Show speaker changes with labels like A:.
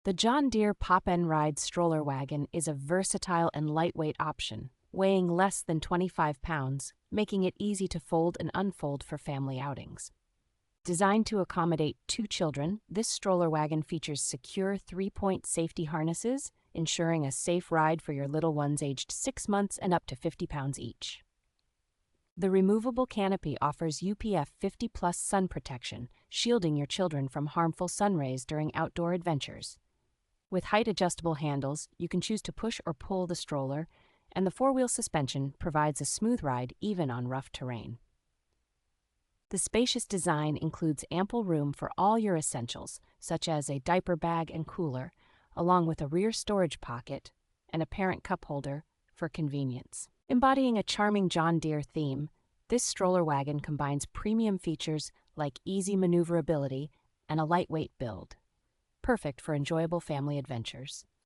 A: The John Deere Pop-and-Ride Stroller Wagon is a versatile and lightweight option, weighing less than 25 pounds, making it easy to fold and unfold for family outings. Designed to accommodate 2 children, this stroller wagon features secure 3-point safety harnesses, ensuring a safe ride for your little ones aged 6 months and up to 50 pounds each. The removable canopy offers UPF 50+ sun protection, shielding your children from harmful sun rays during outdoor adventures. With height-adjustable handles, you can choose to push or pull the stroller, and the 4-wheel suspension provides a smooth ride even on rough terrain. The spacious design includes ample room for all your essentials, such as a diaper bag and cooler, along with a rear storage pocket and a parent cup holder for convenience. Embodying a charming John Deere theme, this stroller wagon combines premium features like easy maneuverability and a lightweight build, perfect for enjoyable family adventures.